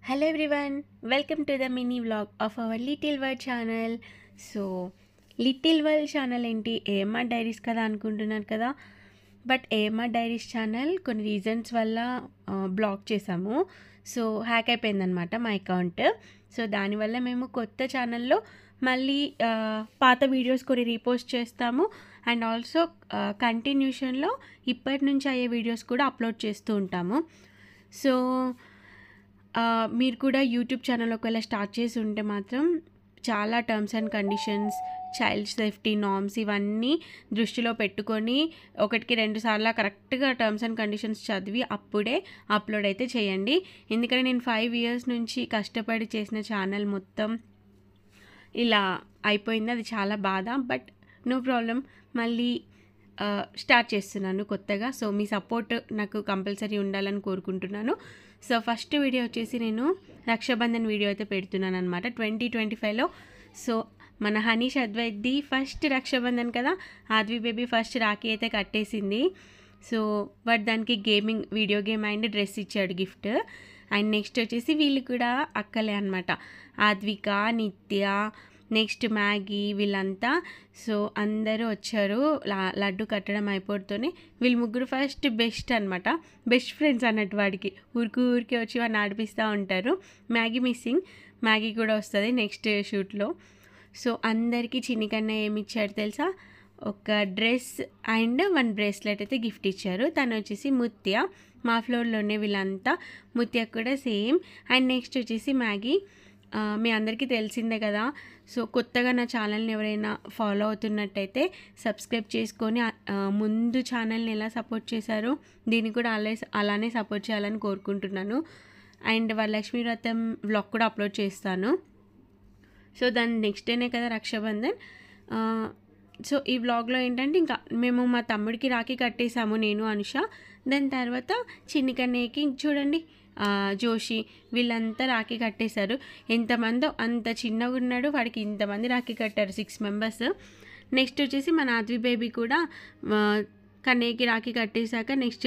Hello everyone, welcome to the mini vlog of our Little World channel. So little world channel ఏంటి, AMR diaries కదా అనుకుంటున్నారు కదా. But AMR diaries channel కొన్ని reasons వల్ల black చేసాము. So hack అయిపోయిందనమాట మా అకౌంట్. సో దానివల్ల మేము కొత్త ఛానల్లో మళ్ళీ పాత వీడియోస్ కొన్ని రీపోస్ట్ చేస్తాము. అండ్ ఆల్సో కంటిన్యూషన్లో ఇప్పటి నుంచి అయ్యే వీడియోస్ కూడా అప్లోడ్ చేస్తూ ఉంటాము. సో మీరు కూడా యూట్యూబ్ ఛానల్ ఒకవేళ స్టార్ట్ చేసి ఉంటే మాత్రం చాలా terms and conditions, child safety norms ఇవన్నీ దృష్టిలో పెట్టుకొని ఒకటికి 2 సార్లు కరెక్ట్గా టర్మ్స్ అండ్ కండిషన్స్ చదివి అప్పుడే అప్లోడ్ అయితే చేయండి. ఎందుకంటే నేను 5 years నుంచి కష్టపడి చేసిన ఛానల్ మొత్తం ఇలా అయిపోయింది. అది చాలా బాధ. బట్ నో ప్రాబ్లం, మళ్ళీ స్టార్ట్ చేస్తున్నాను కొత్తగా. సో మీ సపోర్ట్ నాకు కంపల్సరీ ఉండాలని కోరుకుంటున్నాను. సో ఫస్ట్ వీడియో వచ్చేసి నేను రక్షాబంధన్ వీడియో అయితే పెడుతున్నాను అనమాట 2025లో. సో మన హనీష్ అద్వైత్ది ఫస్ట్ రక్షాబంధన్ కదా, ఆద్వి బేబీ ఫస్ట్ రాఖీ అయితే కట్టేసింది. సో బట్ దానికి వీడియో గేమ్ అండ్ డ్రెస్ ఇచ్చాడు గిఫ్ట్. అండ్ నెక్స్ట్ వచ్చేసి వీళ్ళు కూడా అక్కలే అనమాట, ఆద్విక, నిత్య, నెక్స్ట్ మ్యాగీ, వీళ్ళంతా. సో అందరూ వచ్చారు లడ్డు కట్టడం అయిపోతూనే. వీళ్ళు ముగ్గురు ఫస్ట్ బెస్ట్ అనమాట, బెస్ట్ ఫ్రెండ్స్ అన్నట్టు. వాడికి ఊరికి వచ్చి వాడిని ఆడిపిస్తూ ఉంటారు. మ్యాగీ మిస్సింగ్, మ్యాగీ కూడా వస్తుంది నెక్స్ట్ షూట్లో. సో అందరికీ చిన్నికన్నా ఏమి ఇచ్చారు తెలుసా, ఒక డ్రెస్ అండ్ 1 బ్రేస్లెట్ అయితే గిఫ్ట్ ఇచ్చారు. తను వచ్చేసి ముత్య, మా ఫ్లోర్లోనే వీళ్ళంతా. ముత్య కూడా సేమ్. అండ్ నెక్స్ట్ వచ్చేసి మ్యాగీ. మీ అందరికీ తెలిసిందే కదా. సో కొత్తగా నా ఛానల్ని ఎవరైనా ఫాలో అవుతున్నట్టయితే సబ్స్క్రైబ్ చేసుకొని ముందు ఛానల్ని ఎలా సపోర్ట్ చేశారో దీన్ని కూడా అలానే సపోర్ట్ చేయాలని కోరుకుంటున్నాను. అండ్ వరలక్ష్మి వ్రతం వ్లాగ్ కూడా అప్లోడ్ చేస్తాను. సో దాని నెక్స్ట్ డేనే కదా రక్షాబంధన్. సో ఈ వ్లాగ్లో ఏంటంటే ఇంకా మేము మా తమ్ముడికి రాఖీ కట్టేసాము, నేను, అనుష. దాని తర్వాత చిన్నికన్నయ్యకి చూడండి జోషి, వీళ్ళంతా రాఖీ కట్టేశారు. ఎంతమందో, అంత చిన్నగా ఉన్నాడు వాడికి ఇంతమంది రాఖీ కట్టారు, 6 members. నెక్స్ట్ వచ్చేసి మన ఆద్వి బేబీ కూడా కన్నయ్యకి రాఖీ కట్టేశాక నెక్స్ట్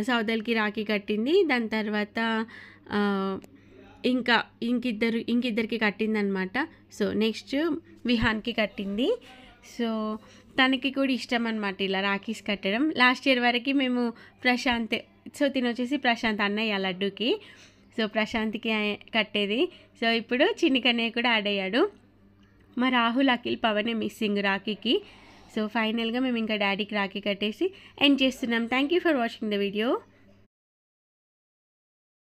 సౌదల్కి రాఖీ కట్టింది. దాని తర్వాత ఇంకిద్దరికి కట్టిందనమాట. సో నెక్స్ట్ విహాన్కి కట్టింది. సో తనకి కూడా ఇష్టం అనమాట ఇలా రాఖీస్ కట్టడం. లాస్ట్ ఇయర్ వరకు మేము ప్రశాంత్, సో తిని వచ్చేసి ప్రశాంత్ అన్నయ్య లడ్డుకి, సో ప్రశాంత్కి కట్టేది. సో ఇప్పుడు చిన్నికన్నయ్య కూడా యాడ్ అయ్యాడు. మా రాహుల్, అఖిల్, పవనే మిస్సింగ్ రాఖీకి. సో ఫైనల్గా మేము ఇంకా డాడీకి రాఖీ కట్టేసి ఎండ్ చేస్తున్నాం. Thank you for watching the video.